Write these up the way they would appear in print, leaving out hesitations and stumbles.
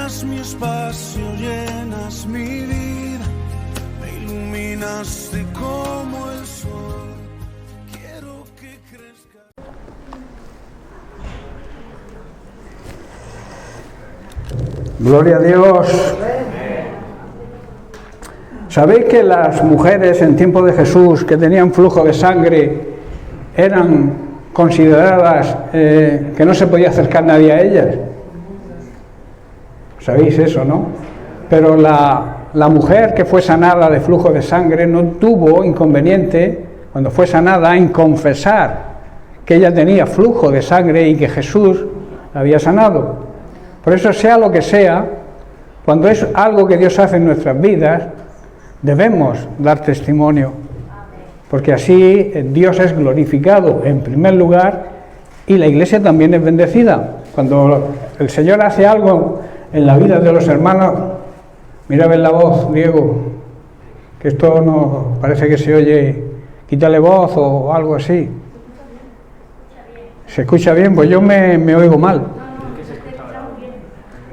llenas mi espacio, llenas mi vida, me iluminaste como el sol. Quiero que crezca. Gloria a Dios. ¿Sabéis que las mujeres en tiempo de Jesús que tenían flujo de sangre eran consideradas que no se podía acercar nadie a ellas? ¿Sabéis eso, no? Pero la mujer que fue sanada de flujo de sangre no tuvo inconveniente cuando fue sanada en confesar que ella tenía flujo de sangre y que Jesús la había sanado. Por eso, sea lo que sea, cuando es algo que Dios hace en nuestras vidas, debemos dar testimonio, porque así Dios es glorificado en primer lugar y la iglesia también es bendecida. Cuando el Señor hace algo en la vida de los hermanos, mira, ven la voz, Diego, que esto no parece que se oye, quítale voz o algo así. ¿Se escucha bien? Pues yo me oigo mal.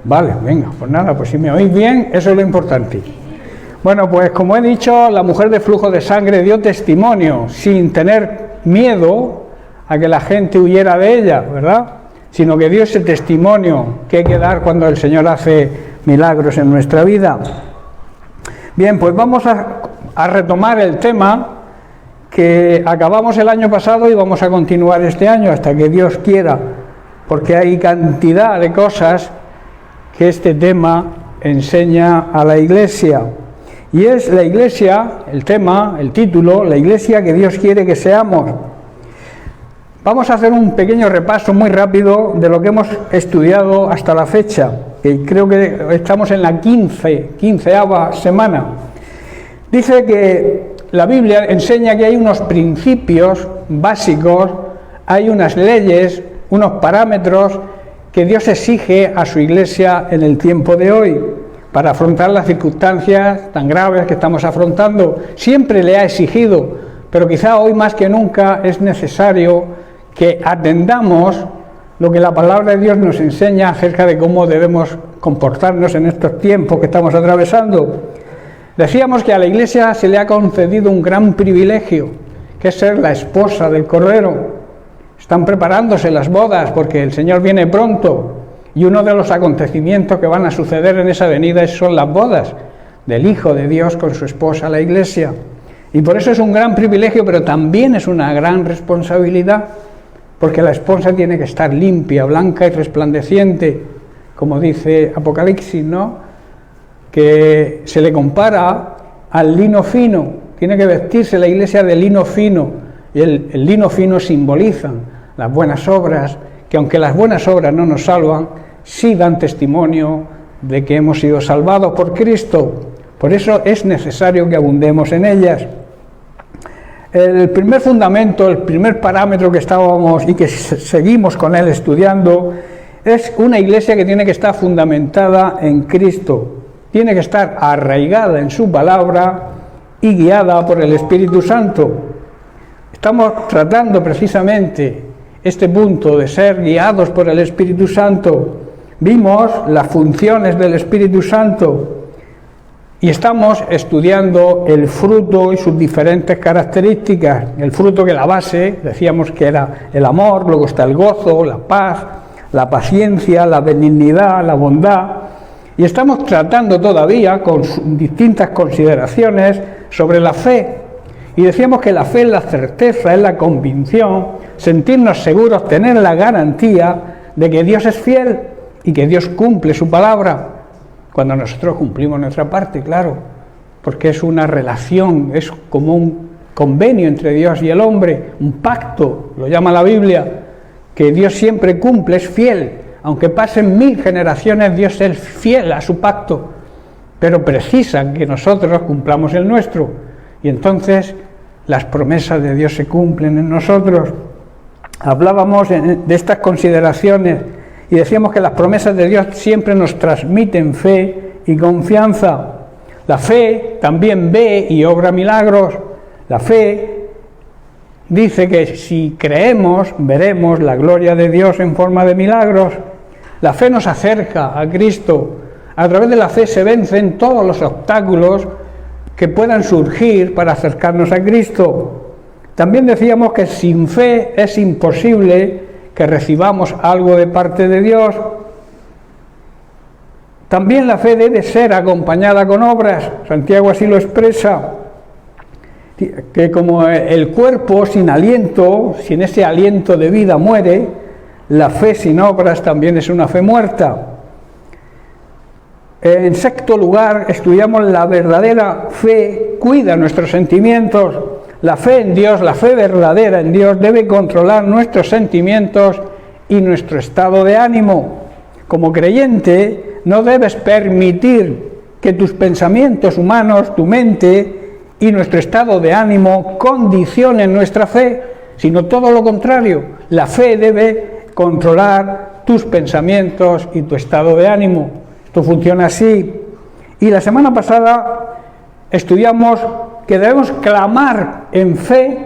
Vale, venga, pues nada, pues si me oís bien, eso es lo importante. Bueno, pues como he dicho, la mujer de flujo de sangre dio testimonio sin tener miedo a que la gente huyera de ella, ¿verdad? Sino que dio ese testimonio que hay que dar cuando el Señor hace milagros en nuestra vida. Bien, pues vamos a retomar el tema que acabamos el año pasado y vamos a continuar este año hasta que Dios quiera, porque hay cantidad de cosas que este tema enseña a la iglesia. Y es la iglesia, el tema, el título, la iglesia que Dios quiere que seamos. Vamos a hacer un pequeño repaso muy rápido de lo que hemos estudiado hasta la fecha, que creo que estamos en la 15ª semana. Dice que la Biblia enseña que hay unos principios básicos, hay unas leyes, unos parámetros que Dios exige a su iglesia en el tiempo de hoy, para afrontar las circunstancias tan graves que estamos afrontando. Siempre le ha exigido, pero quizá hoy más que nunca es necesario que atendamos lo que la palabra de Dios nos enseña acerca de cómo debemos comportarnos en estos tiempos que estamos atravesando. Decíamos que a la iglesia se le ha concedido un gran privilegio, que es ser la esposa del Cordero. Están preparándose las bodas porque el Señor viene pronto. Y uno de los acontecimientos que van a suceder en esa venida son las bodas del Hijo de Dios con su esposa, la Iglesia. Y por eso es un gran privilegio, pero también es una gran responsabilidad, porque la esposa tiene que estar limpia, blanca y resplandeciente, como dice Apocalipsis, ¿no? Que se le compara al lino fino. Tiene que vestirse la Iglesia de lino fino, y el lino fino simboliza las buenas obras, que aunque las buenas obras no nos salvan, sí dan testimonio de que hemos sido salvados por Cristo. Por eso es necesario que abundemos en ellas. El primer fundamento, el primer parámetro que estábamos y que seguimos con él estudiando, es una iglesia que tiene que estar fundamentada en Cristo, tiene que estar arraigada en su palabra y guiada por el Espíritu Santo. Estamos tratando precisamente este punto de ser guiados por el Espíritu Santo. Vimos las funciones del Espíritu Santo y estamos estudiando el fruto y sus diferentes características. El fruto, que la base, decíamos que era el amor, luego está el gozo, la paz, la paciencia, la benignidad, la bondad. Y estamos tratando todavía con distintas consideraciones sobre la fe. Y decíamos que la fe es la certeza, es la convicción, sentirnos seguros, tener la garantía de que Dios es fiel y que Dios cumple su palabra, cuando nosotros cumplimos nuestra parte, claro, porque es una relación, es como un convenio entre Dios y el hombre, un pacto, lo llama la Biblia, que Dios siempre cumple, es fiel, aunque pasen 1000 generaciones, Dios es fiel a su pacto, pero precisa que nosotros cumplamos el nuestro. Y entonces las promesas de Dios se cumplen en nosotros. Hablábamos de estas consideraciones y decíamos que las promesas de Dios siempre nos transmiten fe y confianza. La fe también ve y obra milagros. La fe dice que si creemos, veremos la gloria de Dios en forma de milagros. La fe nos acerca a Cristo, A través de la fe se vencen todos los obstáculos que puedan surgir para acercarnos a Cristo. También decíamos que sin fe es imposible que recibamos algo de parte de Dios. También la fe debe ser acompañada con obras. Santiago así lo expresa, que como el cuerpo sin aliento, sin ese aliento de vida muere, la fe sin obras también es una fe muerta. En sexto lugar, estudiamos la verdadera fe cuida nuestros sentimientos. La fe en Dios, la fe verdadera en Dios debe controlar nuestros sentimientos y nuestro estado de ánimo. Como creyente, no debes permitir que tus pensamientos humanos, tu mente y nuestro estado de ánimo condicionen nuestra fe, sino todo lo contrario. La fe debe controlar tus pensamientos y tu estado de ánimo. Esto funciona así. Y la semana pasada estudiamos que debemos clamar en fe,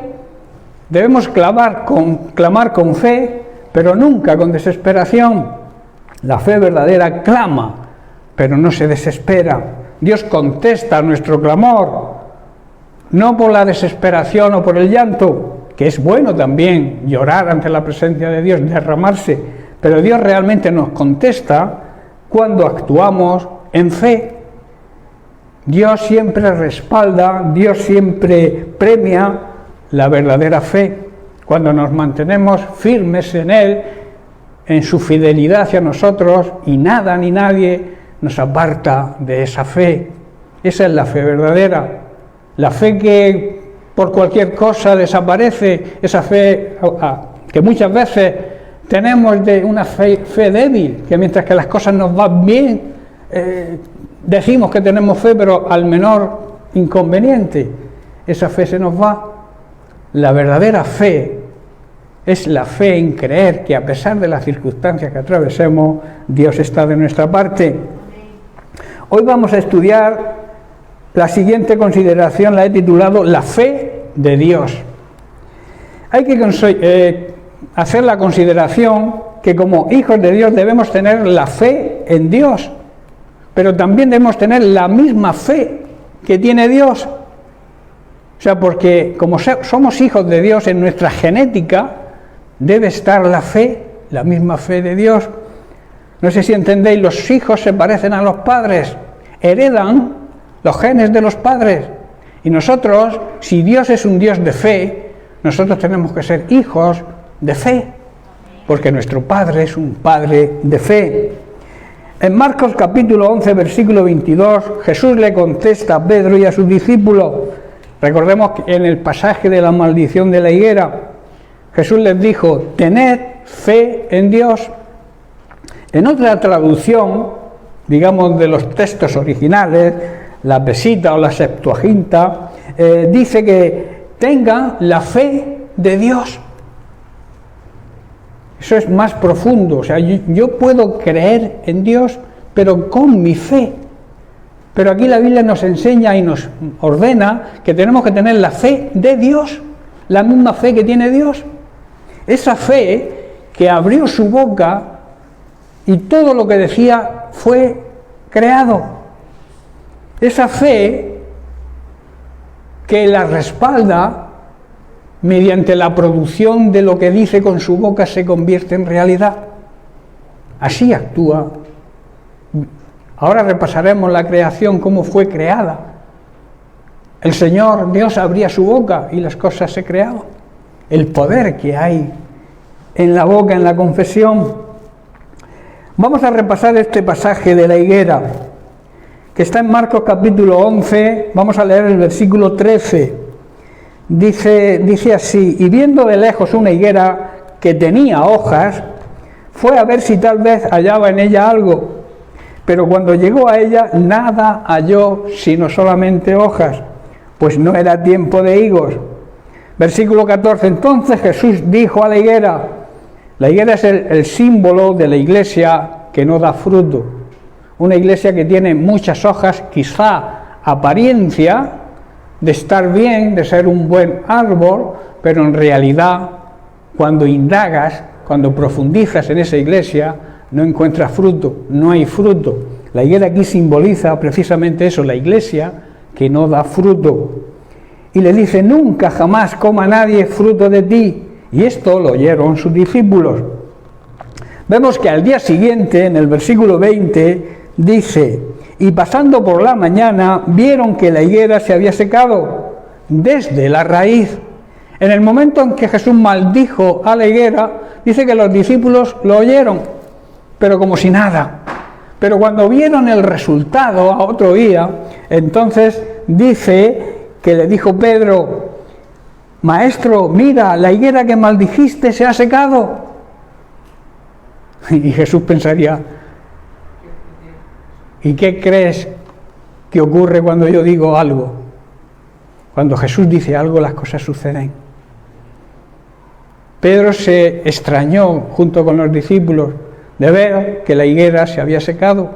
debemos clamar con fe, pero nunca con desesperación. La fe verdadera clama, pero no se desespera. Dios contesta a nuestro clamor, no por la desesperación o por el llanto, que es bueno también llorar ante la presencia de Dios, derramarse, pero Dios realmente nos contesta cuando actuamos en fe. Dios siempre respalda, Dios siempre premia la verdadera fe, cuando nos mantenemos firmes en Él, en su fidelidad hacia nosotros, y nada ni nadie nos aparta de esa fe. Esa es la fe verdadera. La fe que por cualquier cosa desaparece, esa fe que muchas veces tenemos de una fe débil, que mientras que las cosas nos van bien, decimos que tenemos fe, pero al menor inconveniente, esa fe se nos va. La verdadera fe es la fe en creer que a pesar de las circunstancias que atravesemos, Dios está de nuestra parte. Hoy vamos a estudiar la siguiente consideración, la he titulado La fe de Dios. Hay que hacer la consideración que como hijos de Dios debemos tener la fe en Dios, pero también debemos tener la misma fe que tiene Dios. O sea, porque como somos hijos de Dios, en nuestra genética debe estar la fe, la misma fe de Dios. No sé si entendéis, los hijos se parecen a los padres, heredan los genes de los padres. Y nosotros, si Dios es un Dios de fe, nosotros tenemos que ser hijos de fe, porque nuestro Padre es un Padre de fe. En Marcos capítulo 11, versículo 22, Jesús le contesta a Pedro y a sus discípulos. Recordemos que en el pasaje de la maldición de la higuera, Jesús les dijo, tened fe en Dios. En otra traducción, digamos de los textos originales, la Pesita o la Septuaginta, dice que tengan la fe de Dios. Eso es más profundo. O sea, yo puedo creer en Dios, pero con mi fe. Pero aquí la Biblia nos enseña y nos ordena que tenemos que tener la fe de Dios, la misma fe que tiene Dios. Esa fe que abrió su boca y todo lo que decía fue creado. Esa fe que la respalda mediante la producción de lo que dice con su boca se convierte en realidad. Así actúa. Ahora repasaremos la creación, cómo fue creada. El Señor, Dios, abría su boca y las cosas se creaban. El poder que hay en la boca, en la confesión. Vamos a repasar este pasaje de la higuera, que está en Marcos capítulo 11, vamos a leer el versículo 13. Dice así, y viendo de lejos una higuera que tenía hojas, fue a ver si tal vez hallaba en ella algo, pero cuando llegó a ella nada halló sino solamente hojas, pues no era tiempo de higos. Versículo 14, entonces Jesús dijo a la higuera es el símbolo de la iglesia que no da fruto, una iglesia que tiene muchas hojas, quizá apariencia de estar bien, de ser un buen árbol, pero en realidad cuando indagas, cuando profundizas en esa iglesia, no encuentras fruto, no hay fruto. La higuera aquí simboliza precisamente eso, la iglesia que no da fruto. Y le dice, nunca jamás coma nadie fruto de ti. Y esto lo oyeron sus discípulos. Vemos que al día siguiente, en el versículo 20, dice, y pasando por la mañana, vieron que la higuera se había secado desde la raíz. En el momento en que Jesús maldijo a la higuera, dice que los discípulos lo oyeron, pero como si nada. Pero cuando vieron el resultado a otro día, entonces dice que le dijo Pedro, Maestro, mira, la higuera que maldijiste se ha secado. Y Jesús pensaría, ¿y qué crees que ocurre cuando yo digo algo? Cuando Jesús dice algo, las cosas suceden. Pedro se extrañó, junto con los discípulos, de ver que la higuera se había secado.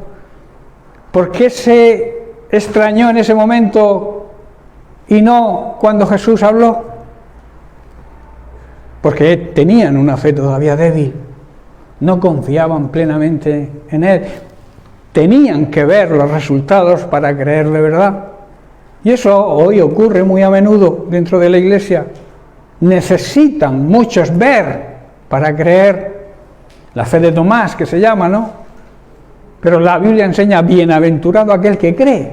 ¿Por qué se extrañó en ese momento y no cuando Jesús habló? Porque tenían una fe todavía débil. No confiaban plenamente en Él. Tenían que ver los resultados para creer de verdad. Y eso hoy ocurre muy a menudo dentro de la iglesia. Necesitan muchos ver para creer. La fe de Tomás, que se llama, ¿no? Pero la Biblia enseña, bienaventurado aquel que cree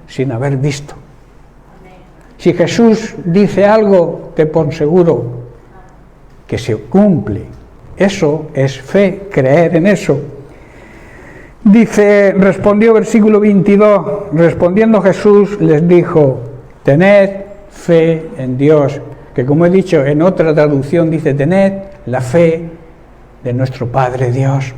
sin haber visto. Si Jesús dice algo, te pon seguro que se cumple. Eso es fe, creer en eso. Dice, respondió versículo 22, respondiendo Jesús les dijo, tened fe en Dios, que como he dicho en otra traducción dice, tened la fe de nuestro Padre Dios.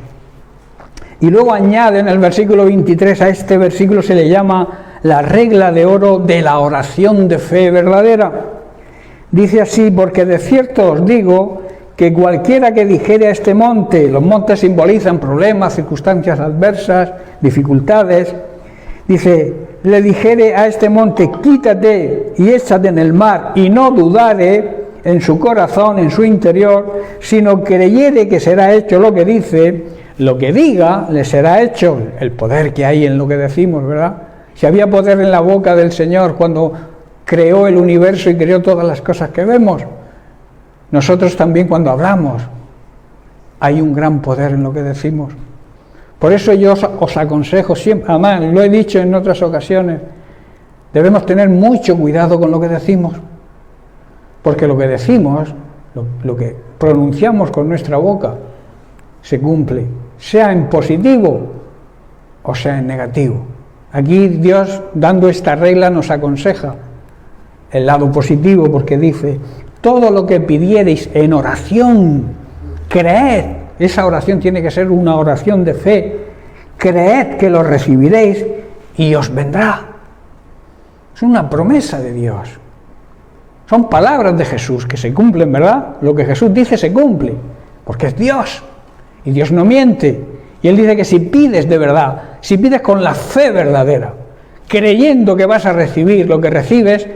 Y luego añade en el versículo 23, a este versículo se le llama la regla de oro de la oración de fe verdadera. Dice así, porque de cierto os digo que cualquiera que dijere a este monte, los montes simbolizan problemas, circunstancias adversas, dificultades, dice, le dijere a este monte, quítate y échate en el mar, y no dudare en su corazón, en su interior, sino creyere que será hecho lo que dice, lo que diga le será hecho. El poder que hay en lo que decimos, ¿verdad? Si había poder en la boca del Señor cuando creó el universo y creó todas las cosas que vemos, nosotros también cuando hablamos hay un gran poder en lo que decimos. Por eso yo os aconsejo siempre, además lo he dicho en otras ocasiones, debemos tener mucho cuidado con lo que decimos, porque lo que decimos, lo que pronunciamos con nuestra boca, se cumple, sea en positivo o sea en negativo. Aquí Dios, dando esta regla, nos aconseja el lado positivo, porque dice, todo lo que pidiereis en oración, creed. Esa oración tiene que ser una oración de fe. Creed que lo recibiréis y os vendrá. Es una promesa de Dios. Son palabras de Jesús que se cumplen, ¿verdad? Lo que Jesús dice se cumple, porque es Dios. Y Dios no miente. Y Él dice que si pides de verdad, si pides con la fe verdadera, creyendo que vas a recibir lo que recibes,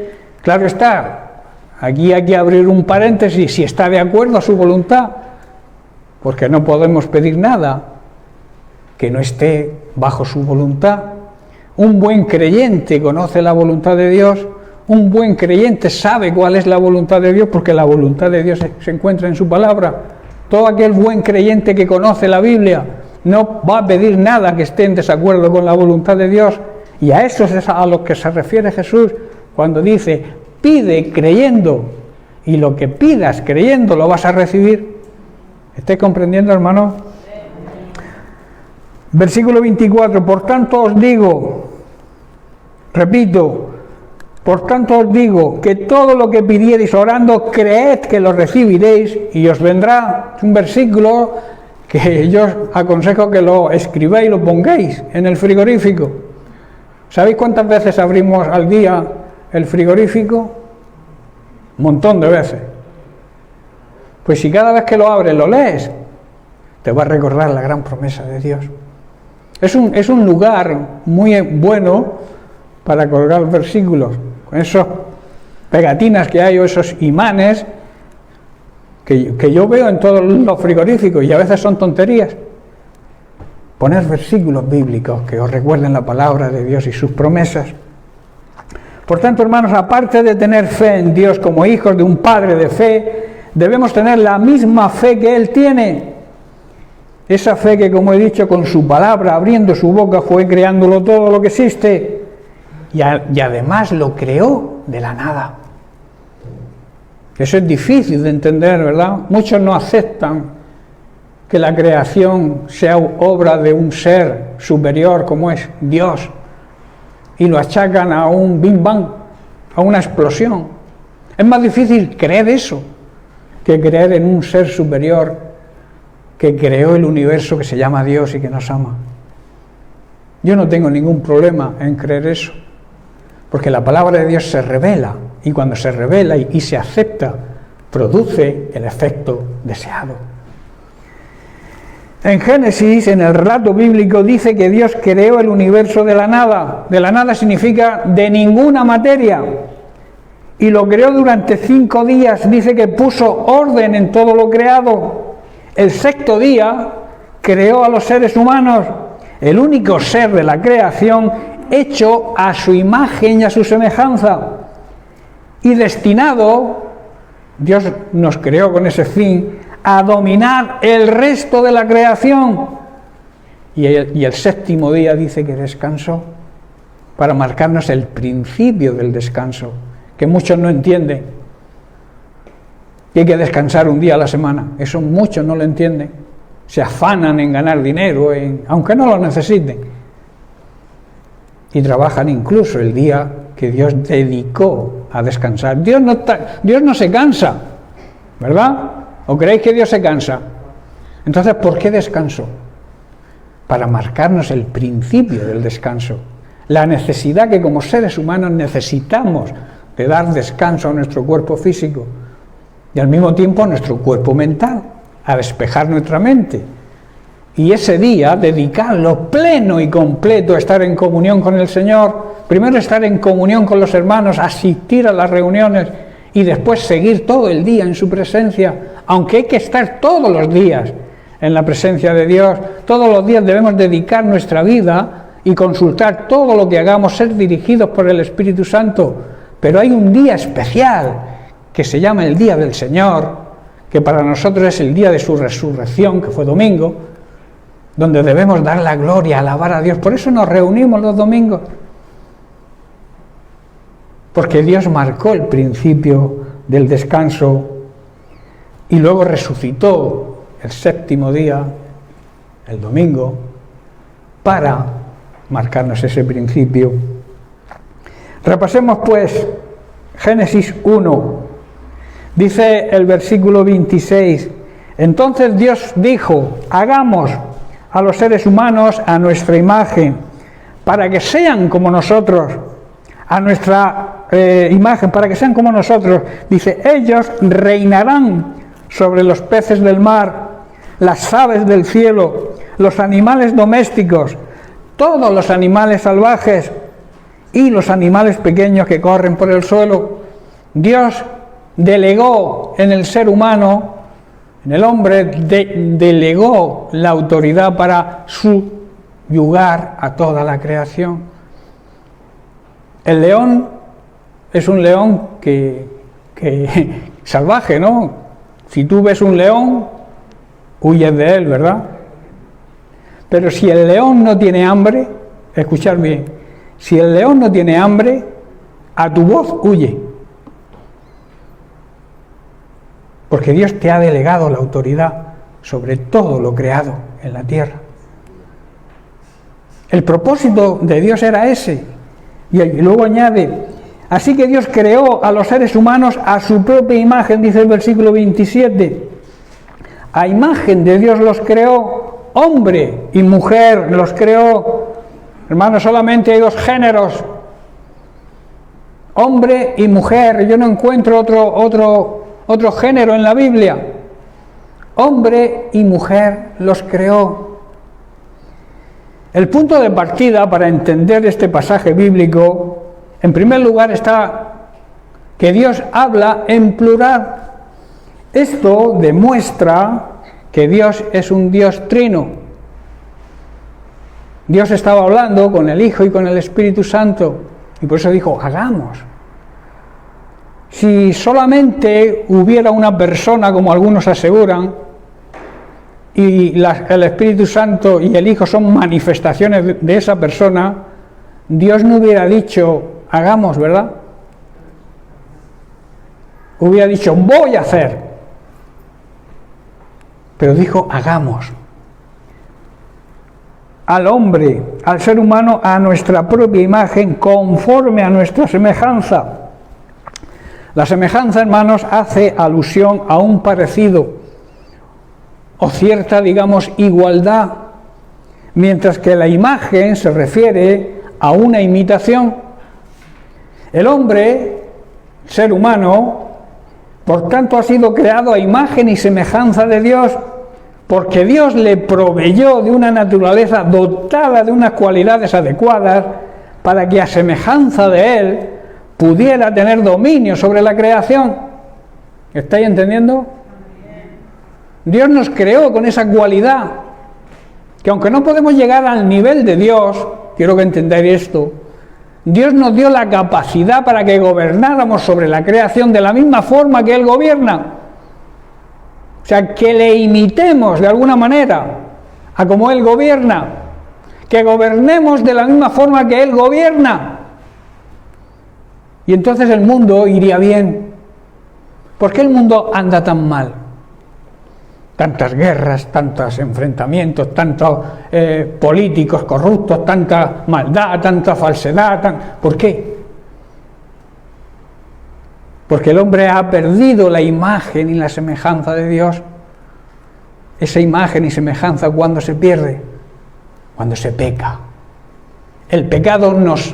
claro está. Aquí hay que abrir un paréntesis, si está de acuerdo a su voluntad, porque no podemos pedir nada que no esté bajo su voluntad. Un buen creyente conoce la voluntad de Dios, un buen creyente sabe cuál es la voluntad de Dios, porque la voluntad de Dios se encuentra en su palabra. Todo aquel buen creyente que conoce la Biblia no va a pedir nada que esté en desacuerdo con la voluntad de Dios, y a eso es a lo que se refiere Jesús cuando dice, pide creyendo, y lo que pidas creyendo lo vas a recibir. ¿Estáis comprendiendo, hermano? Versículo 24, por tanto os digo, repito, por tanto os digo, que todo lo que pidiereis orando, creed que lo recibiréis y os vendrá. Es un versículo que yo os aconsejo que lo escribáis y lo pongáis en el frigorífico. ¿Sabéis cuántas veces abrimos al día el frigorífico? Un montón de veces. Pues si cada vez que lo abres lo lees, te va a recordar la gran promesa de Dios. Es un lugar muy bueno para colgar versículos, con esas pegatinas que hay o esos imanes que yo veo en todos los frigoríficos, y a veces son tonterías. poner versículos bíblicos que os recuerden la palabra de Dios y sus promesas. Por tanto, hermanos, aparte de tener fe en Dios como hijos de un Padre de fe, debemos tener la misma fe que Él tiene. Esa fe que, como he dicho, con su palabra, abriendo su boca, fue creándolo todo lo que existe. Y además lo creó de la nada. Eso es difícil de entender, ¿verdad? Muchos no aceptan que la creación sea obra de un ser superior como es Dios. Y lo achacan a un Big Bang, a una explosión. Es más difícil creer eso que creer en un ser superior que creó el universo, que se llama Dios y que nos ama. Yo no tengo ningún problema en creer eso, porque la palabra de Dios se revela, y cuando se revela y se acepta, produce el efecto deseado. En Génesis, en el relato bíblico, dice que Dios creó el universo de la nada. De la nada significa de ninguna materia. Y lo creó durante 5 días. Dice que puso orden en todo lo creado. El 6º día creó a los seres humanos, el único ser de la creación hecho a su imagen y a su semejanza. Y destinado, Dios nos creó con ese fin, a dominar el resto de la creación. Y el 7º día dice que descansó, para marcarnos el principio del descanso, que muchos no entienden, que hay que descansar un día a la semana. Eso muchos no lo entienden, se afanan en ganar dinero, aunque no lo necesiten, y trabajan incluso el día que Dios dedicó a descansar. Dios no se cansa, ¿verdad? ¿O creéis que Dios se cansa? Entonces, ¿por qué descansó? Para marcarnos el principio del descanso, la necesidad que como seres humanos necesitamos de dar descanso a nuestro cuerpo físico y al mismo tiempo a nuestro cuerpo mental, a despejar nuestra mente. Y ese día dedicarlo pleno y completo a estar en comunión con el Señor, primero estar en comunión con los hermanos, asistir a las reuniones y después seguir todo el día en su presencia, aunque hay que estar todos los días en la presencia de Dios. Todos los días debemos dedicar nuestra vida y consultar todo lo que hagamos, ser dirigidos por el Espíritu Santo. Pero hay un día especial que se llama el Día del Señor, que para nosotros es el día de su resurrección, que fue domingo, donde debemos dar la gloria, alabar a Dios. Por eso nos reunimos los domingos, porque Dios marcó el principio del descanso y luego resucitó el 7º día, el domingo, para marcarnos ese principio. Repasemos pues Génesis 1. Dice el versículo 26: entonces Dios dijo: hagamos a los seres humanos a nuestra imagen, para que sean como nosotros, a nuestra imagen, para que sean como nosotros. Dice: ellos reinarán sobre los peces del mar, las aves del cielo, los animales domésticos, todos los animales salvajes y los animales pequeños que corren por el suelo. Dios delegó en el ser humano, en el hombre, delegó la autoridad para subyugar a toda la creación. El león es un león que salvaje, ¿no? Si tú ves un león, huyes de él, ¿verdad? Pero si el león no tiene hambre, escuchad bien, si el león no tiene hambre, a tu voz huye. Porque Dios te ha delegado la autoridad sobre todo lo creado en la tierra. El propósito de Dios era ese. Y luego añade: así que Dios creó a los seres humanos a su propia imagen, dice el versículo 27. A imagen de Dios los creó, hombre y mujer los creó. Hermanos, solamente hay 2 géneros, hombre y mujer. Yo no encuentro otro género en la Biblia. Hombre y mujer los creó. El punto de partida para entender este pasaje bíblico, en primer lugar, está que Dios habla en plural. Esto demuestra que Dios es un Dios trino. Dios estaba hablando con el Hijo y con el Espíritu Santo, y por eso dijo, hagamos. Si solamente hubiera una persona, como algunos aseguran, y el Espíritu Santo y el Hijo son manifestaciones de esa persona, Dios no hubiera dicho, hagamos, ¿verdad? Hubiera dicho, voy a hacer. Pero dijo, hagamos. Al hombre, al ser humano, a nuestra propia imagen, conforme a nuestra semejanza. La semejanza, hermanos, hace alusión a un parecido o cierta, digamos, igualdad, mientras que la imagen se refiere a una imitación. El hombre, ser humano, por tanto ha sido creado a imagen y semejanza de Dios, porque Dios le proveyó de una naturaleza dotada de unas cualidades adecuadas para que a semejanza de Él pudiera tener dominio sobre la creación. ¿Estáis entendiendo? Dios nos creó con esa cualidad, que aunque no podemos llegar al nivel de Dios, quiero que entendáis esto, Dios nos dio la capacidad para que gobernáramos sobre la creación de la misma forma que Él gobierna. O sea, que le imitemos de alguna manera a como Él gobierna, que gobernemos de la misma forma que Él gobierna. Y entonces el mundo iría bien. ¿Por qué el mundo anda tan mal? Tantas guerras, tantos enfrentamientos, tantos políticos corruptos, tanta maldad, tanta falsedad. ¿Por qué? Porque el hombre ha perdido la imagen y la semejanza de Dios. Esa imagen y semejanza, ¿cuándo se pierde? Cuando se peca. El pecado nos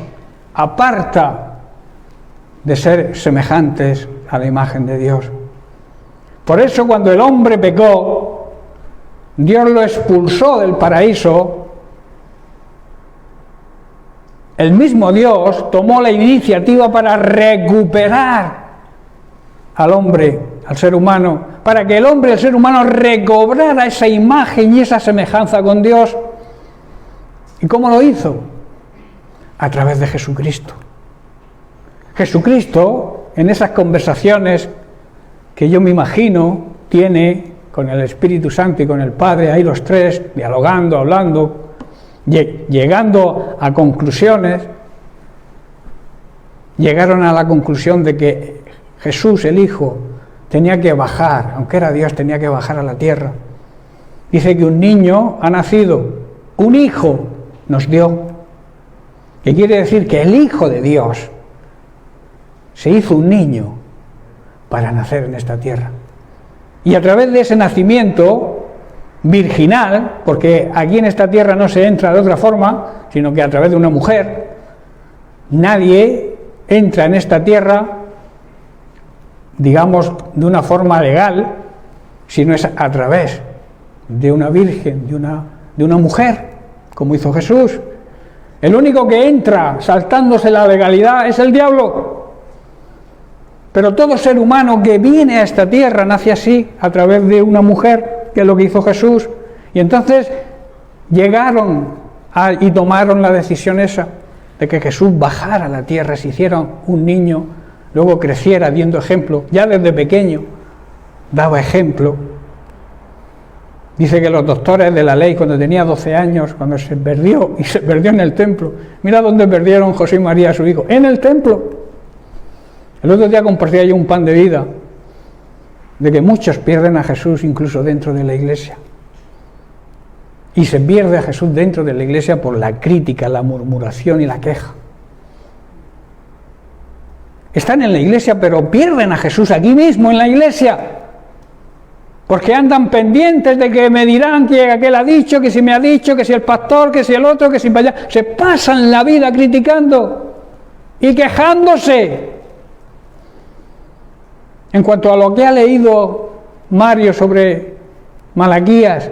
aparta de ser semejantes a la imagen de Dios. Por eso cuando el hombre pecó, Dios lo expulsó del paraíso. El mismo Dios tomó la iniciativa para recuperar al hombre, al ser humano, para que el ser humano recobrara esa imagen y esa semejanza con Dios. ¿Y cómo lo hizo? A través de Jesucristo. Jesucristo, en esas conversaciones que yo me imagino, tiene con el Espíritu Santo y con el Padre, ahí los tres, dialogando, hablando, llegando a conclusiones, llegaron a la conclusión de que Jesús, el Hijo, tenía que bajar, aunque era Dios, tenía que bajar a la tierra. Dice que un niño ha nacido, un hijo nos dio, que quiere decir que el Hijo de Dios se hizo un niño para nacer en esta tierra. Y a través de ese nacimiento virginal, porque aquí en esta tierra no se entra de otra forma, sino que a través de una mujer, nadie entra en esta tierra, digamos, de una forma legal, sino es a través de una virgen, de una mujer, como hizo Jesús. El único que entra saltándose la legalidad es el diablo. Pero todo ser humano que viene a esta tierra nace así, a través de una mujer, que es lo que hizo Jesús. Y entonces llegaron y tomaron la decisión esa, de que Jesús bajara a la tierra, se hiciera un niño, luego creciera dando ejemplo. Ya desde pequeño daba ejemplo. Dice que los doctores de la ley, cuando tenía 12 años, cuando se perdió en el templo, mira dónde perdieron José y María a su hijo, en el templo. El otro día compartía yo un pan de vida, de que muchos pierden a Jesús incluso dentro de la iglesia. Y se pierde a Jesús dentro de la iglesia por la crítica, la murmuración y la queja. Están en la iglesia, pero pierden a Jesús aquí mismo en la iglesia, porque andan pendientes de que me dirán que aquel ha dicho, que si me ha dicho, que si el pastor, que si el otro, que si para allá. Se pasan la vida criticando y quejándose. En cuanto a lo que ha leído Mario sobre Malaquías,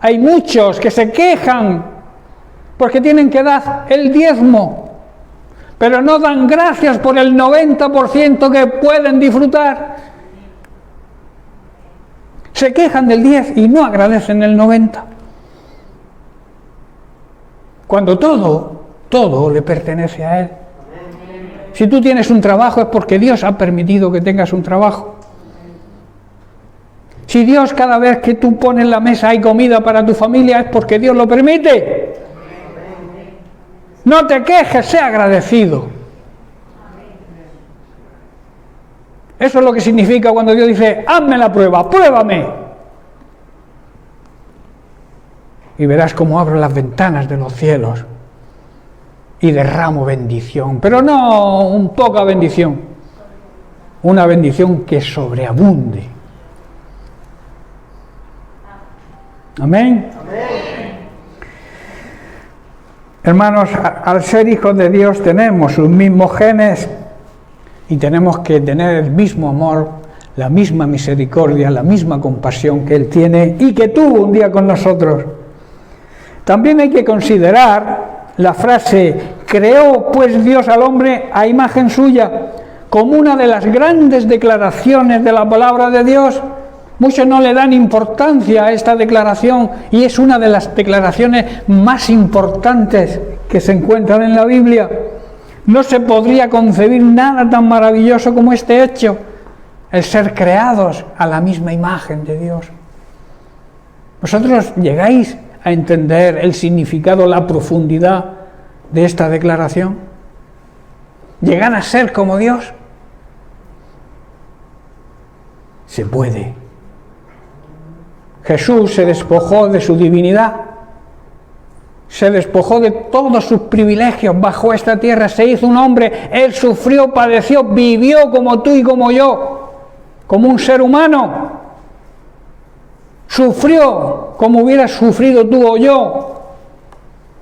hay muchos que se quejan porque tienen que dar el diezmo, pero no dan gracias por el 90% que pueden disfrutar. Se quejan del 10 y no agradecen el 90. cuando todo le pertenece a Él. Si tú tienes un trabajo es porque Dios ha permitido que tengas un trabajo. Si Dios, cada vez que tú pones la mesa hay comida para tu familia, es porque Dios lo permite. No te quejes, sé agradecido. Eso es lo que significa cuando Dios dice, hazme la prueba, pruébame. Y verás cómo abro las ventanas de los cielos y derramo bendición, pero no un poca bendición, una bendición que sobreabunde. Amén. Hermanos, al ser hijos de Dios tenemos los mismos genes y tenemos que tener el mismo amor, la misma misericordia, la misma compasión que Él tiene y que tuvo un día con nosotros. También hay que considerar la frase, creó pues Dios al hombre a imagen suya, como una de las grandes declaraciones de la palabra de Dios. Muchos no le dan importancia a esta declaración y es una de las declaraciones más importantes que se encuentran en la Biblia. No se podría concebir nada tan maravilloso como este hecho, el ser creados a la misma imagen de Dios. ¿Vosotros llegáis a entender el significado, la profundidad de esta declaración? ¿Llegar a ser como Dios? Se puede. Jesús se despojó de su divinidad, se despojó de todos sus privilegios, bajó a esta tierra, se hizo un hombre, Él sufrió, padeció, vivió como tú y como yo, como un ser humano, sufrió como hubieras sufrido tú o yo,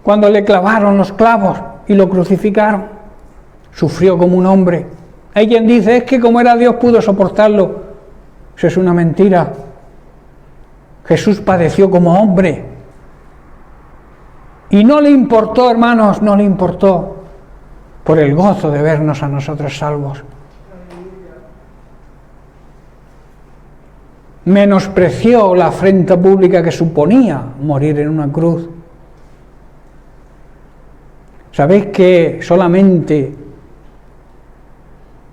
cuando le clavaron los clavos y lo crucificaron, sufrió como un hombre. Hay quien dice, es que como era Dios pudo soportarlo. Eso es una mentira. Jesús padeció como hombre. Y no le importó, hermanos, no le importó por el gozo de vernos a nosotros salvos. Menospreció la afrenta pública que suponía morir en una cruz. ¿Sabéis que solamente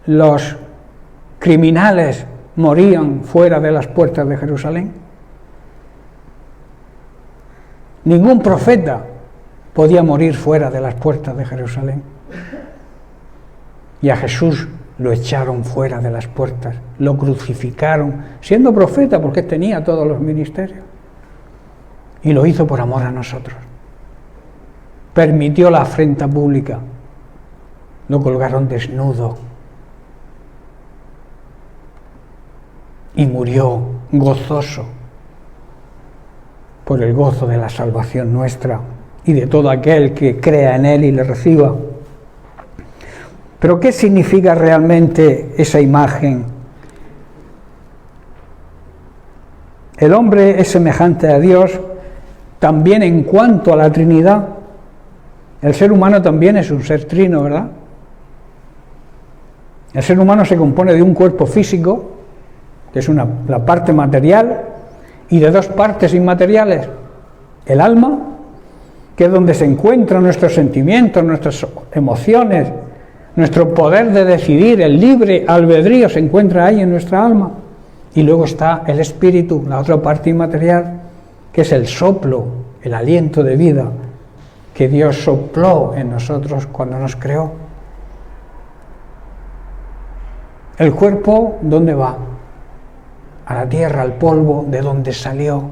los criminales morían fuera de las puertas de Jerusalén? Ningún profeta podía morir fuera de las puertas de Jerusalén. Y a Jesús lo echaron fuera de las puertas, lo crucificaron, siendo profeta, porque tenía todos los ministerios. Y lo hizo por amor a nosotros. Permitió la afrenta pública. Lo colgaron desnudo. Y murió gozoso por el gozo de la salvación nuestra y de todo aquel que crea en Él y le reciba. Pero ¿qué significa realmente esa imagen? El hombre es semejante a Dios también en cuanto a la Trinidad. El ser humano también es un ser trino, ¿verdad? El ser humano se compone de un cuerpo físico, que es la parte material, y de dos partes inmateriales, el alma, que es donde se encuentran nuestros sentimientos, nuestras emociones, nuestro poder de decidir, el libre albedrío se encuentra ahí en nuestra alma, y luego está el espíritu, la otra parte inmaterial, que es el soplo, el aliento de vida que Dios sopló en nosotros cuando nos creó. El cuerpo, ¿dónde va? A la tierra, al polvo, de donde salió.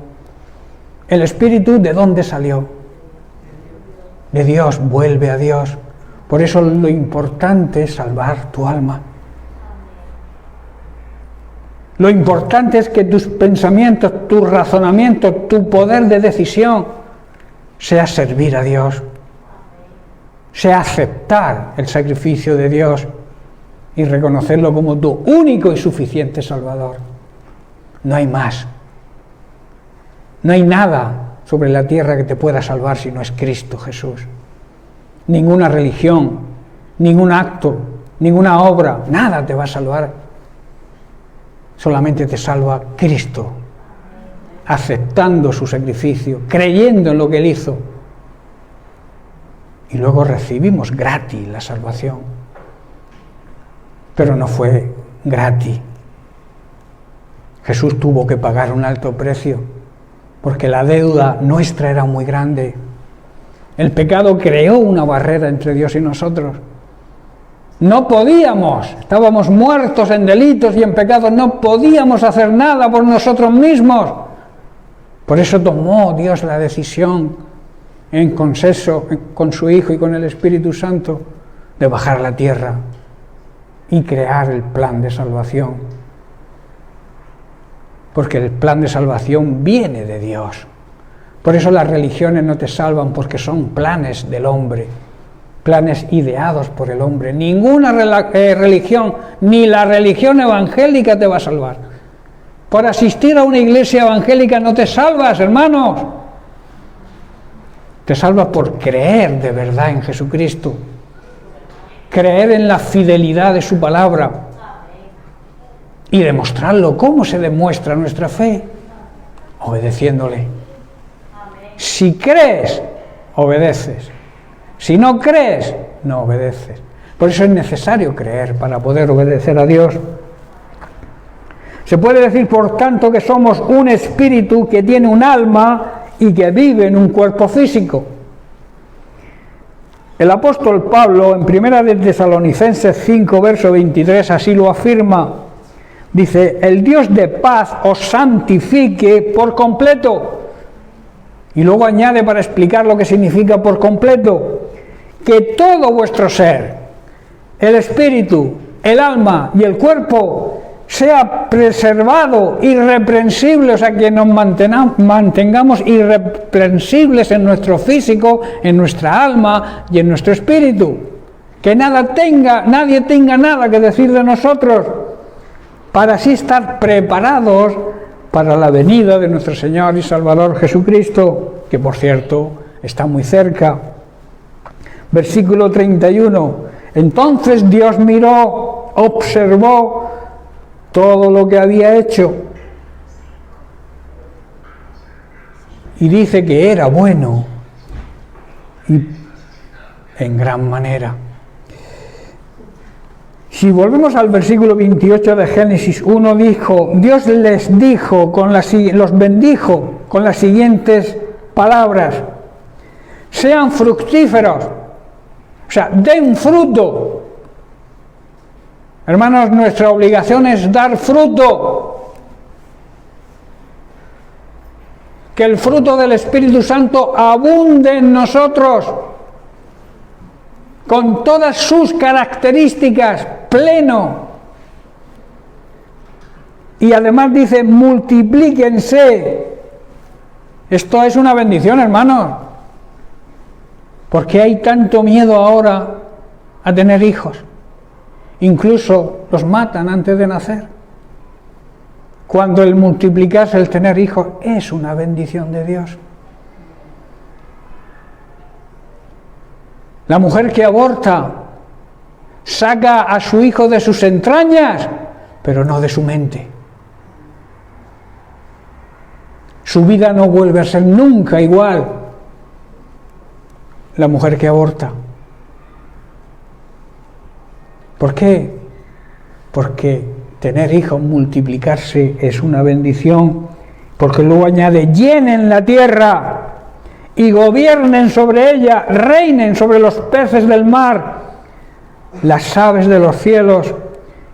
El espíritu, ¿de dónde salió? De Dios, vuelve a Dios. Por eso lo importante es salvar tu alma. Lo importante es que tus pensamientos, tus razonamientos, tu poder de decisión sea servir a Dios, sea aceptar el sacrificio de Dios y reconocerlo como tu único y suficiente Salvador. No hay más. No hay nada sobre la tierra que te pueda salvar si no es Cristo Jesús. Ninguna religión, ningún acto, ninguna obra, nada te va a salvar. Solamente te salva Cristo, aceptando su sacrificio, creyendo en lo que Él hizo. y luego recibimos gratis la salvación. Pero no fue gratis. Jesús tuvo que pagar un alto precio, porque la deuda nuestra era muy grande. El pecado creó una barrera entre Dios y nosotros. No podíamos, estábamos muertos en delitos y en pecados, no podíamos hacer nada por nosotros mismos. Por eso tomó Dios la decisión, en consenso con su Hijo y con el Espíritu Santo, de bajar a la tierra y crear el plan de salvación. Porque el plan de salvación viene de Dios. Por eso las religiones no te salvan, porque son planes del hombre, planes ideados por el hombre. Ninguna religión, ni la religión evangélica te va a salvar. Por asistir a una iglesia evangélica no te salvas, hermanos. Te salvas por creer de verdad en Jesucristo, creer en la fidelidad de su palabra y demostrarlo. ¿Cómo se demuestra nuestra fe? Obedeciéndole. Si crees, obedeces. Si no crees, no obedeces. Por eso es necesario creer para poder obedecer a Dios. Se puede decir, por tanto, que somos un espíritu que tiene un alma y que vive en un cuerpo físico. El apóstol Pablo, en 1 de Tesalonicenses 5, verso 23, así lo afirma. Dice: el Dios de paz os santifique por completo. Y luego añade, para explicar lo que significa por completo, que todo vuestro ser, el espíritu, el alma y el cuerpo, sea preservado, irreprensible, o sea, que nos mantengamos irreprensibles en nuestro físico, en nuestra alma y en nuestro espíritu. Que nadie tenga nada que decir de nosotros, para así estar preparados para la venida de nuestro Señor y Salvador Jesucristo, que por cierto está muy cerca. Versículo 31. Entonces Dios miró, observó todo lo que había hecho y dice que era bueno y en gran manera. Si volvemos al versículo 28 de Génesis 1, Dios les dijo, los bendijo con las siguientes palabras: sean fructíferos, o sea, den fruto. Hermanos, nuestra obligación es dar fruto. Que el fruto del Espíritu Santo abunde en nosotros, con todas sus características, pleno. Y además dice: multiplíquense. Esto es una bendición, hermanos. ¿Por qué hay tanto miedo ahora a tener hijos? Incluso los matan antes de nacer. Cuando el multiplicarse, el tener hijos, es una bendición de Dios. La mujer que aborta saca a su hijo de sus entrañas, pero no de su mente. Su vida no vuelve a ser nunca igual. La mujer que aborta. ¿Por qué? Porque tener hijos, multiplicarse, es una bendición. Porque luego añade: llenen la tierra y gobiernen sobre ella, reinen sobre los peces del mar, las aves de los cielos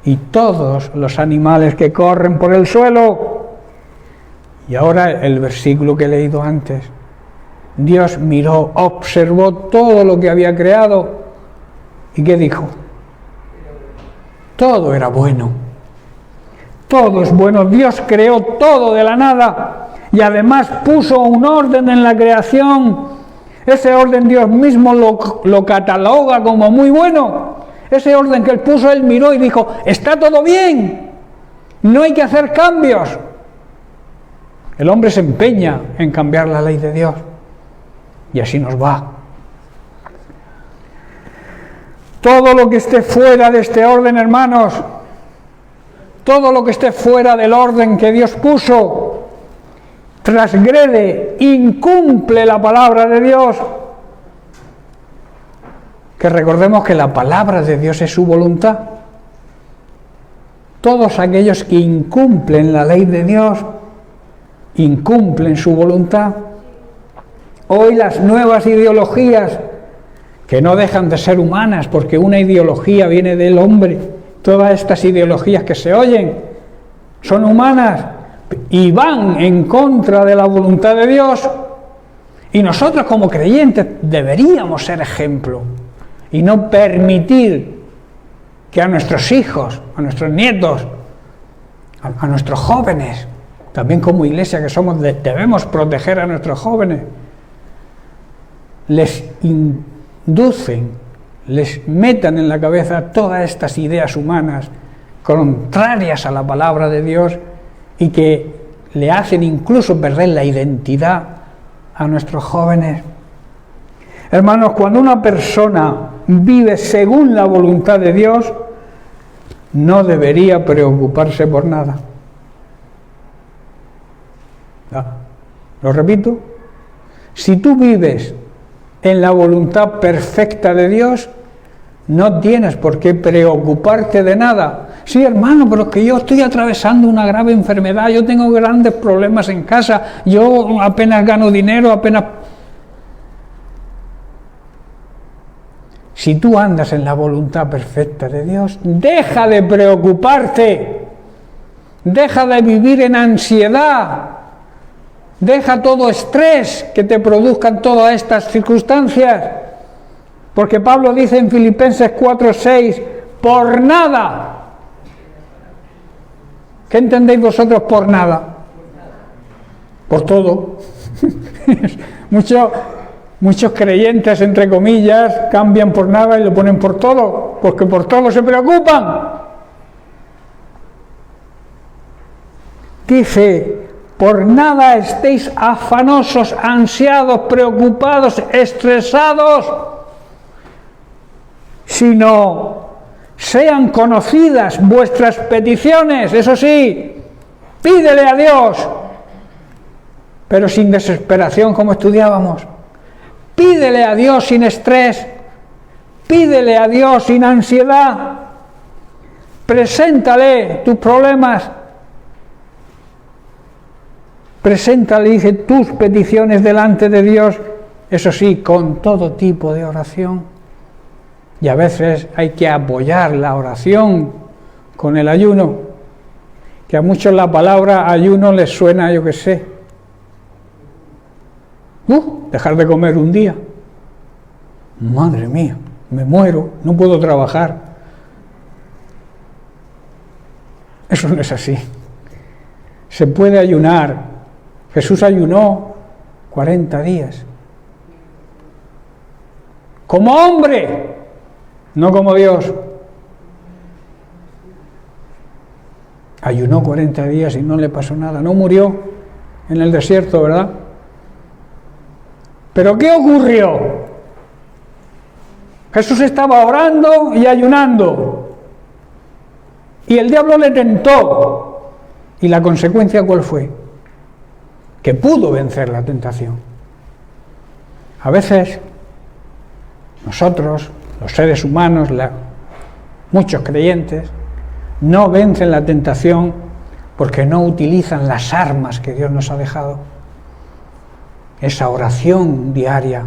y todos los animales que corren por el suelo. Y ahora el versículo que he leído antes: Dios miró, observó todo lo que había creado, ¿y qué dijo? Todo era bueno. Todo es bueno. Dios creó todo de la nada y además puso un orden en la creación. Ese orden Dios mismo lo cataloga como muy bueno. Ese orden que Él puso, Él miró y dijo: está todo bien, no hay que hacer cambios. El hombre se empeña en cambiar la ley de Dios y así nos va. Todo lo que esté fuera de este orden, hermanos, todo lo que esté fuera del orden que Dios puso, transgrede, incumple la palabra de Dios. que recordemos que la palabra de Dios es su voluntad. Todos aquellos que incumplen la ley de Dios, incumplen su voluntad. Hoy las nuevas ideologías, que no dejan de ser humanas, porque una ideología viene del hombre, todas estas ideologías que se oyen son humanas y van en contra de la voluntad de Dios, y nosotros como creyentes deberíamos ser ejemplo y no permitir que a nuestros hijos, a nuestros nietos, a nuestros jóvenes, también como iglesia que somos, debemos proteger a nuestros jóvenes, les inducen, les metan en la cabeza todas estas ideas humanas contrarias a la palabra de Dios y que le hacen incluso perder la identidad a nuestros jóvenes. Hermanos, cuando una persona vive según la voluntad de Dios, no debería preocuparse por nada. Lo repito, si tú vives en la voluntad perfecta de Dios, no tienes por qué preocuparte de nada. Sí, hermano, pero es que yo estoy atravesando una grave enfermedad, yo tengo grandes problemas en casa, yo apenas gano dinero, apenas... Si tú andas en la voluntad perfecta de Dios, deja de preocuparte, deja de vivir en ansiedad, deja todo estrés que te produzcan todas estas circunstancias, porque Pablo dice en Filipenses 4:6, por nada. ¿Qué entendéis vosotros por nada? Por todo. Muchos creyentes, entre comillas, cambian por nada y lo ponen por todo, porque por todo se preocupan. Dice, por nada estéis afanosos, ansiados, preocupados, estresados, sino sean conocidas vuestras peticiones. Eso sí, pídele a Dios, pero sin desesperación, como estudiábamos. Pídele a Dios sin estrés, pídele a Dios sin ansiedad, preséntale tus problemas, preséntale, dice, tus peticiones delante de Dios, eso sí, con todo tipo de oración. Y a veces hay que apoyar la oración con el ayuno, que a muchos la palabra ayuno les suena, yo qué sé, dejar de comer un día. Madre mía, me muero, no puedo trabajar. Eso no es así. Se puede ayunar. Jesús ayunó 40 días. Como hombre, no como Dios. Ayunó 40 días y no le pasó nada. No murió en el desierto, ¿verdad? ¿Pero qué ocurrió? Jesús estaba orando y ayunando, y el diablo le tentó, y la consecuencia ¿cuál fue? Que pudo vencer la tentación. A veces nosotros, los seres humanos, muchos creyentes, no vencen la tentación porque no utilizan las armas que Dios nos ha dejado. Esa oración diaria,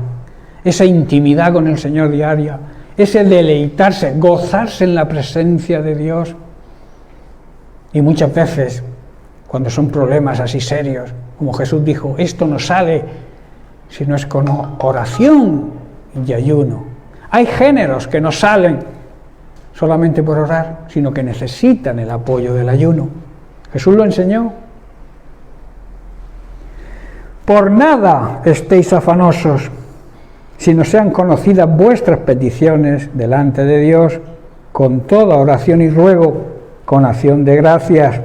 esa intimidad con el Señor diaria, ese deleitarse, gozarse en la presencia de Dios. Y muchas veces, cuando son problemas así serios, como Jesús dijo, esto no sale si no es con oración y ayuno. Hay géneros que no salen solamente por orar, sino que necesitan el apoyo del ayuno. Jesús lo enseñó. Por nada estéis afanosos, sino sean conocidas vuestras peticiones delante de Dios, con toda oración y ruego, con acción de gracias.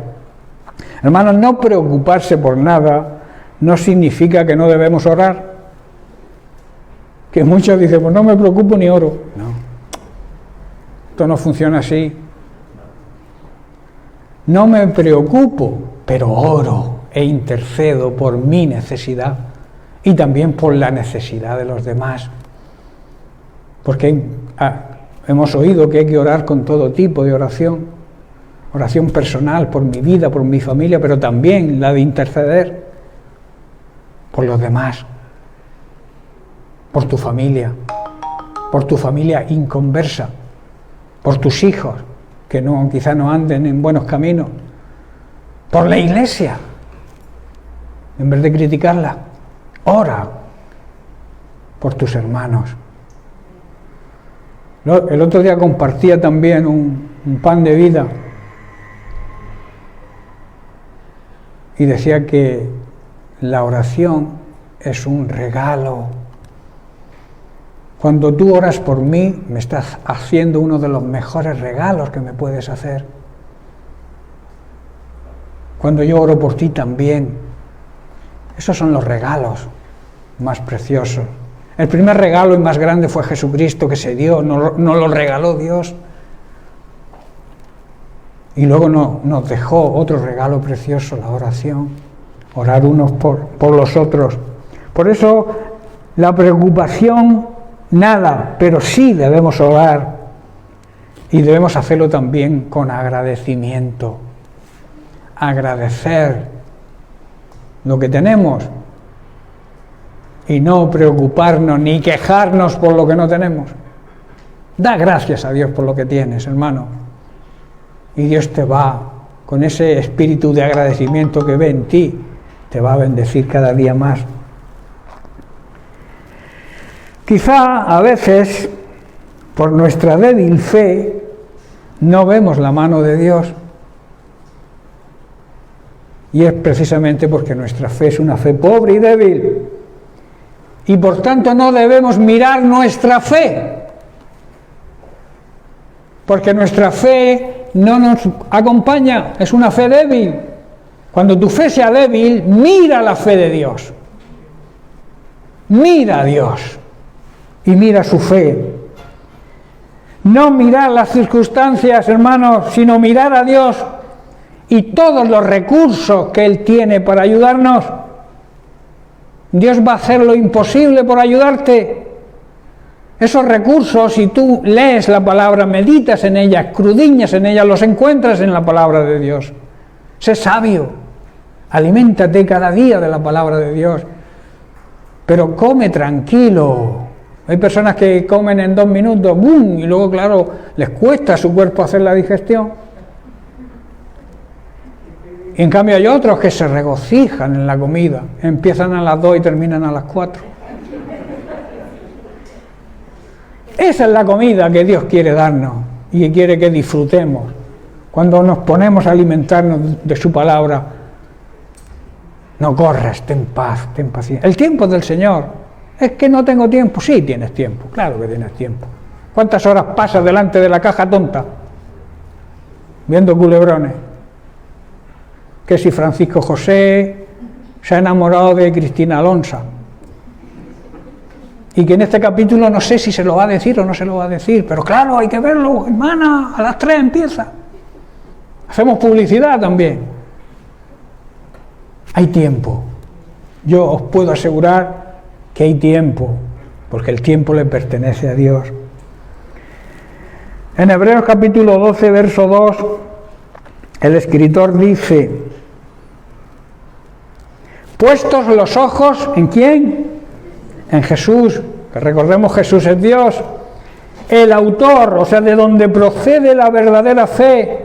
Hermanos, no preocuparse por nada no significa que no debemos orar. Que muchos dicen, pues no me preocupo ni oro. No, esto no funciona así. No me preocupo, pero oro e intercedo por mi necesidad y también por la necesidad de los demás. porque hemos oído que hay que orar con todo tipo de oración, oración personal por mi vida, por mi familia, pero también la de interceder por los demás, por tu familia inconversa, por tus hijos que quizá no anden en buenos caminos, por la iglesia, en vez de criticarla, ora por tus hermanos. El otro día compartía también un pan de vida y decía que la oración es un regalo. Cuando tú oras por mí, me estás haciendo uno de los mejores regalos que me puedes hacer. Cuando yo oro por ti también. Esos son los regalos más preciosos. El primer regalo y más grande fue Jesucristo, que se dio, nos lo regaló Dios. Y luego nos dejó otro regalo precioso, la oración. Orar unos por los otros. Por eso la preocupación, nada, pero sí debemos orar. Y debemos hacerlo también con agradecimiento. Agradecer lo que tenemos. Y no preocuparnos ni quejarnos por lo que no tenemos. Da gracias a Dios por lo que tienes, hermano. Y Dios te va, con ese espíritu de agradecimiento que ve en ti, te va a bendecir cada día más. Quizá a veces, por nuestra débil fe, no vemos la mano de Dios. Y es precisamente porque nuestra fe es una fe pobre y débil. Y por tanto no debemos mirar nuestra fe, porque nuestra fe no nos acompaña, es una fe débil. Cuando tu fe sea débil, mira la fe de Dios. Mira a Dios y mira su fe. No mirar las circunstancias, hermanos, sino mirar a Dios y todos los recursos que Él tiene para ayudarnos. Dios va a hacer lo imposible por ayudarte. Esos recursos, si tú lees la palabra, meditas en ella, escudriñas en ella, los encuentras en la palabra de Dios. Sé sabio, aliméntate cada día de la palabra de Dios, pero come tranquilo. Hay personas que comen en 2 minutos, ¡bum!, y luego, claro, les cuesta a su cuerpo hacer la digestión. Y en cambio hay otros que se regocijan en la comida, empiezan a las 2 y terminan a las 4. Esa es la comida que Dios quiere darnos y quiere que disfrutemos. Cuando nos ponemos a alimentarnos de su palabra, no corras, ten paz, ten paciencia. El tiempo del Señor. Es que no tengo tiempo. Sí, tienes tiempo, claro que tienes tiempo. ¿Cuántas horas pasas delante de la caja tonta? Viendo culebrones. Que si Francisco José se ha enamorado de Cristina Alonso. Y que en este capítulo no sé si se lo va a decir o no se lo va a decir, pero claro, hay que verlo, hermana, a las 3 empieza. Hacemos publicidad también. Hay tiempo. Yo os puedo asegurar que hay tiempo, porque el tiempo le pertenece a Dios. En Hebreos capítulo 12, verso 2, el escritor dice: puestos los ojos, ¿en quién? En Jesús, que recordemos Jesús es Dios, el autor, o sea, de donde procede la verdadera fe.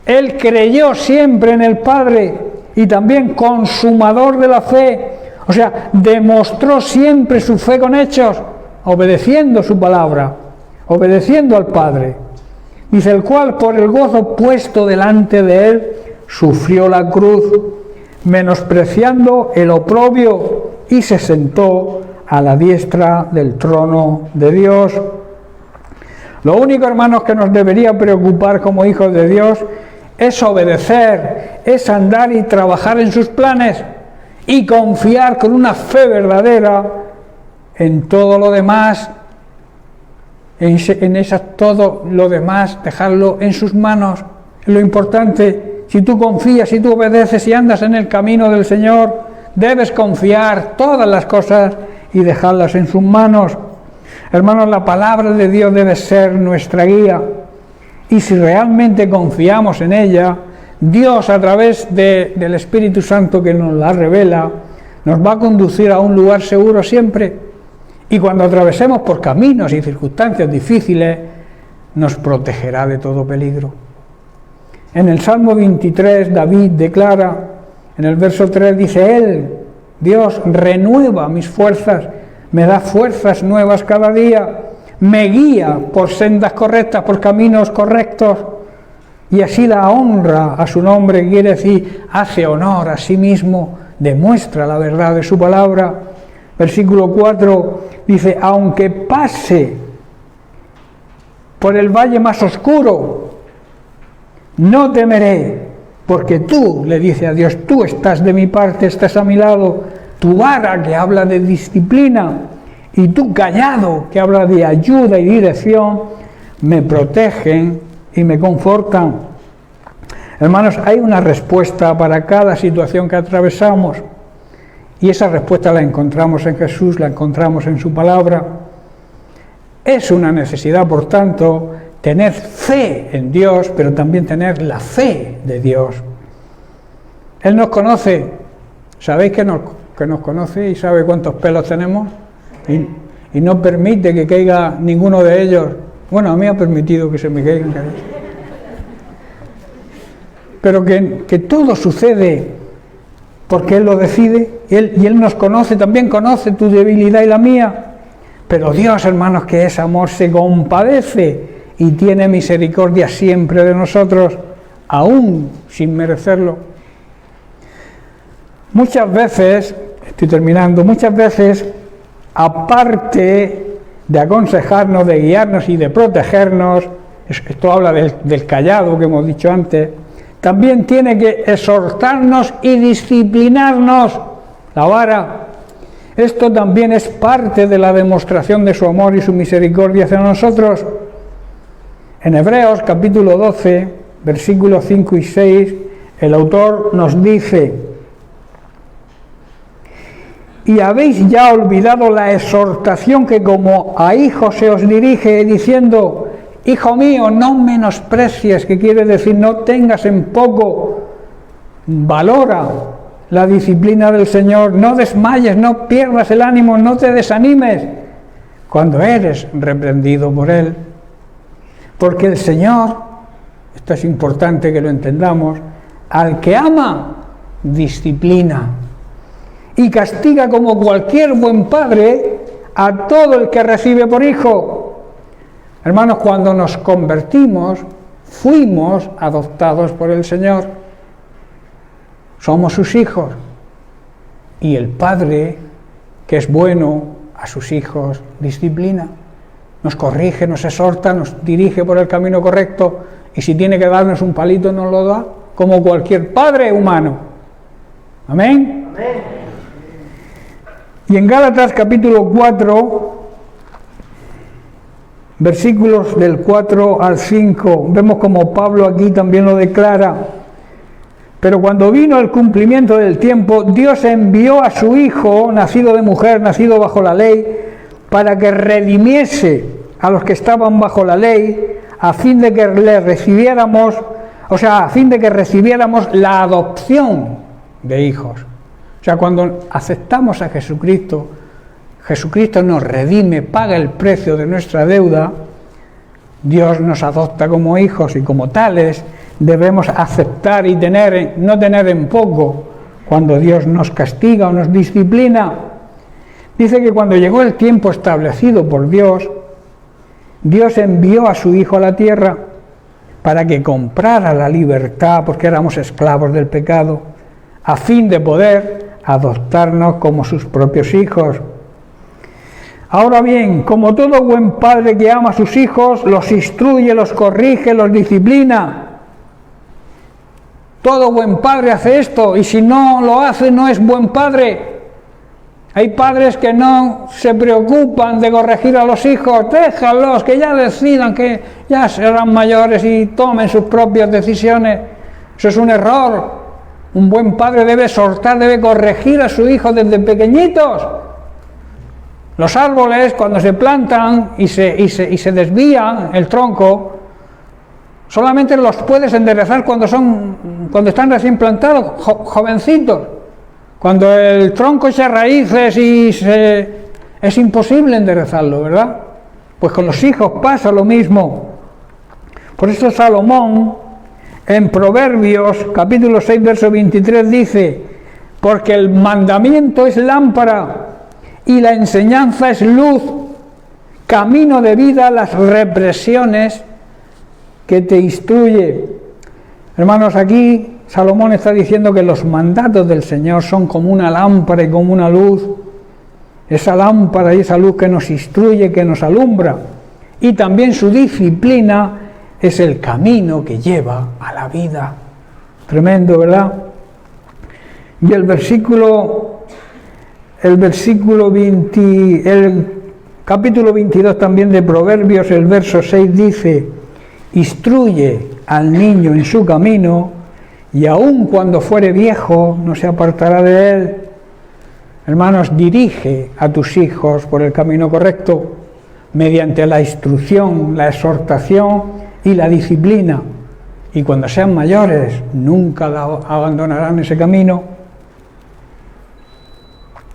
Él creyó siempre en el Padre y también consumador de la fe, o sea, demostró siempre su fe con hechos, obedeciendo su palabra, obedeciendo al Padre. Dice: el cual por el gozo puesto delante de él sufrió la cruz, menospreciando el oprobio, y se sentó a la diestra del trono de Dios. Lo único, hermanos, que nos debería preocupar como hijos de Dios es obedecer, es andar y trabajar en sus planes y confiar con una fe verdadera en todo lo demás, todo lo demás, dejarlo en sus manos. Lo importante, si tú confías, si tú obedeces y andas en el camino del Señor, debes confiar todas las cosas y dejarlas en sus manos. Hermanos, la palabra de Dios debe ser nuestra guía. Y si realmente confiamos en ella, Dios, a través del Espíritu Santo que nos la revela, nos va a conducir a un lugar seguro siempre. Y cuando atravesemos por caminos y circunstancias difíciles, nos protegerá de todo peligro. En el Salmo 23, David declara, en el verso 3 dice, Él, Dios, renueva mis fuerzas, me da fuerzas nuevas cada día, me guía por sendas correctas, por caminos correctos, y así da honra a su nombre, quiere decir, hace honor a sí mismo, demuestra la verdad de su palabra. Versículo 4 dice, aunque pase por el valle más oscuro, no temeré, porque tú, le dice a Dios, tú estás de mi parte, estás a mi lado, tu vara que habla de disciplina y tu callado que habla de ayuda y dirección, me protegen y me confortan. Hermanos, hay una respuesta para cada situación que atravesamos y esa respuesta la encontramos en Jesús, la encontramos en su palabra. Es una necesidad, por tanto, tener fe en Dios, pero también tener la fe de Dios. Él nos conoce, ¿sabéis que nos conoce y sabe cuántos pelos tenemos? Y no permite que caiga ninguno de ellos. Bueno, a mí ha permitido que se me caigan. Pero que todo sucede porque Él lo decide, y Él nos conoce, también conoce tu debilidad y la mía. Pero Dios, hermanos, que es amor, se compadece y tiene misericordia siempre de nosotros, aún sin merecerlo. Muchas veces, estoy terminando, aparte de aconsejarnos, de guiarnos y de protegernos, esto habla del callado que hemos dicho antes, también tiene que exhortarnos y disciplinarnos, la vara. Esto también es parte de la demostración de su amor y su misericordia hacia nosotros. En Hebreos capítulo 12, versículos 5 y 6, el autor nos dice: y habéis ya olvidado la exhortación que como a hijos se os dirige, diciendo: hijo mío, no menosprecies, que quiere decir no tengas en poco, valora la disciplina del Señor, no desmayes, no pierdas el ánimo, no te desanimes cuando eres reprendido por Él. Porque el Señor, esto es importante que lo entendamos, al que ama, disciplina y castiga como cualquier buen padre a todo el que recibe por hijo. Hermanos, cuando nos convertimos, fuimos adoptados por el Señor. Somos sus hijos. Y el Padre, que es bueno, a sus hijos disciplina. Nos corrige, nos exhorta, nos dirige por el camino correcto. Y si tiene que darnos un palito, nos lo da, como cualquier padre humano. Amén. Amén. Y en Gálatas capítulo 4, versículos del 4 al 5, vemos como Pablo aquí también lo declara. Pero cuando vino el cumplimiento del tiempo, Dios envió a su Hijo, nacido de mujer, nacido bajo la ley, para que redimiese a los que estaban bajo la ley, a fin de que le recibiéramos, a fin de que recibiéramos la adopción de hijos. O sea, cuando aceptamos a Jesucristo, Jesucristo nos redime, paga el precio de nuestra deuda, Dios nos adopta como hijos y como tales debemos aceptar y no tener en poco cuando Dios nos castiga o nos disciplina. Dice que cuando llegó el tiempo establecido por Dios, Dios envió a su Hijo a la tierra para que comprara la libertad, porque éramos esclavos del pecado, a fin de poder adoptarnos como sus propios hijos. Ahora bien, como todo buen padre que ama a sus hijos, los instruye, los corrige, los disciplina. Todo buen padre hace esto, y si no lo hace, no es buen padre. Hay padres que no se preocupan de corregir a los hijos, déjalos, que ya decidan, que ya serán mayores y tomen sus propias decisiones. Eso es un error. Un buen padre debe exhortar, debe corregir a su hijo desde pequeñitos. Los árboles, cuando se plantan y se desvía el tronco, solamente los puedes enderezar cuando están recién plantados, jovencitos. Cuando el tronco echa raíces es imposible enderezarlo, ¿verdad? Pues con los hijos pasa lo mismo. Por eso Salomón, en Proverbios, capítulo 6, verso 23, dice: porque el mandamiento es lámpara y la enseñanza es luz, camino de vida, las represiones que te instruye. Hermanos, aquí Salomón está diciendo que los mandatos del Señor son como una lámpara y como una luz, esa lámpara y esa luz que nos instruye, que nos alumbra, y también su disciplina es el camino que lleva a la vida. Tremendo, ¿verdad? Y el capítulo 22 también de Proverbios, el verso 6 dice: instruye al niño en su camino, y aun cuando fuere viejo no se apartará de él. Hermanos, dirige a tus hijos por el camino correcto mediante la instrucción, la exhortación y la disciplina, y cuando sean mayores nunca abandonarán ese camino.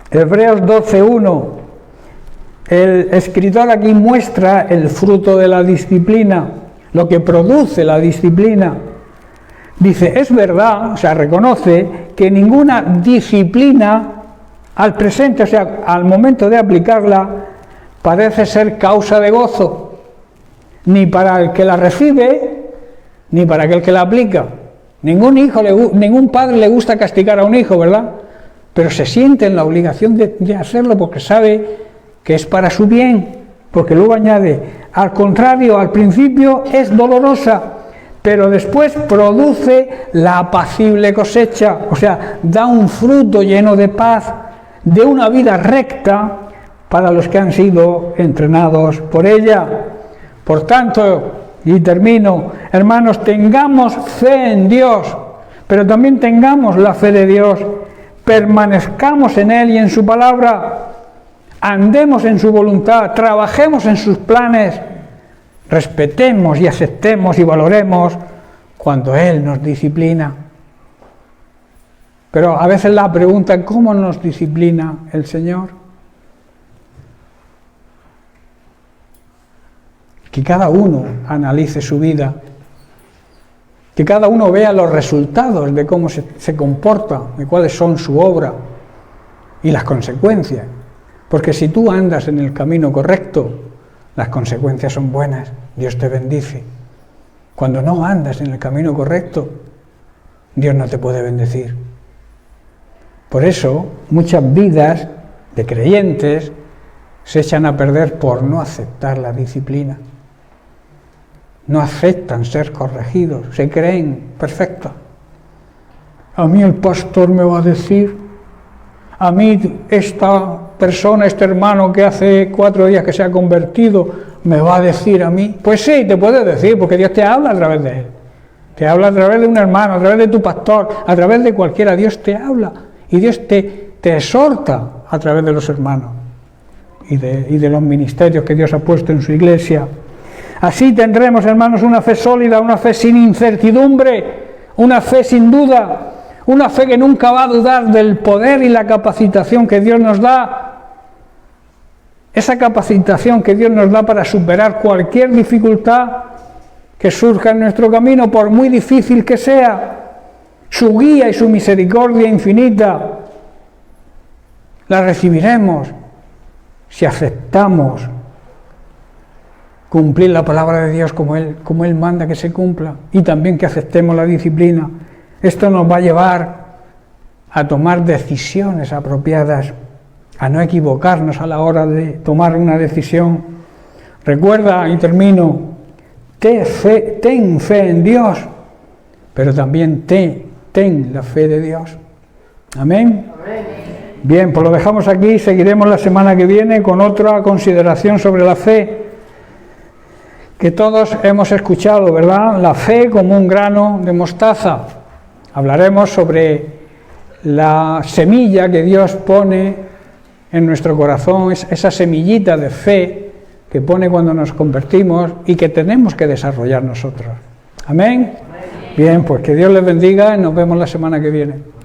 Hebreos 12:1, el escritor aquí muestra el fruto de la disciplina, lo que produce la disciplina. Dice, es verdad, o sea, reconoce que ninguna disciplina al presente, o sea, al momento de aplicarla, parece ser causa de gozo, ni para el que la recibe, ni para aquel que la aplica. Ningún padre le gusta castigar a un hijo, ¿verdad? Pero se siente en la obligación de hacerlo porque sabe que es para su bien, porque luego añade, al contrario, al principio es dolorosa, pero después produce la apacible cosecha, o sea, da un fruto lleno de paz, de una vida recta para los que han sido entrenados por ella. Por tanto, y termino, hermanos, tengamos fe en Dios, pero también tengamos la fe de Dios, permanezcamos en Él y en su palabra, andemos en su voluntad, trabajemos en sus planes, respetemos y aceptemos y valoremos cuando Él nos disciplina. Pero a veces la pregunta, ¿cómo nos disciplina el Señor? Que cada uno analice su vida, que cada uno vea los resultados de cómo se comporta, de cuáles son su obra y las consecuencias. Porque si tú andas en el camino correcto, las consecuencias son buenas, Dios te bendice. Cuando no andas en el camino correcto, Dios no te puede bendecir. Por eso, muchas vidas de creyentes se echan a perder por no aceptar la disciplina. No aceptan ser corregidos, se creen perfectos. A mí el pastor me va a decir, a mí esta persona, este hermano que hace 4 días que se ha convertido, me va a decir a mí. Pues sí, te puede decir, porque Dios te habla a través de él. Te habla a través de un hermano, a través de tu pastor, a través de cualquiera. Dios te habla y Dios te exhorta a través de los hermanos y de los ministerios que Dios ha puesto en su iglesia. Así tendremos, hermanos, una fe sólida, una fe sin incertidumbre, una fe sin duda, una fe que nunca va a dudar del poder y la capacitación que Dios nos da. Esa capacitación que Dios nos da para superar cualquier dificultad que surja en nuestro camino, por muy difícil que sea, su guía y su misericordia infinita, la recibiremos si aceptamos cumplir la palabra de Dios como Él manda que se cumpla, y también que aceptemos la disciplina. Esto nos va a llevar a tomar decisiones apropiadas, a no equivocarnos a la hora de tomar una decisión. Recuerda, y termino, ten fe en Dios, pero también ten la fe de Dios. Amén. Bien, pues lo dejamos aquí, seguiremos la semana que viene con otra consideración sobre la fe, que todos hemos escuchado, ¿verdad? La fe como un grano de mostaza. Hablaremos sobre la semilla que Dios pone en nuestro corazón, esa semillita de fe que pone cuando nos convertimos y que tenemos que desarrollar nosotros. ¿Amén? Bien, pues que Dios les bendiga y nos vemos la semana que viene.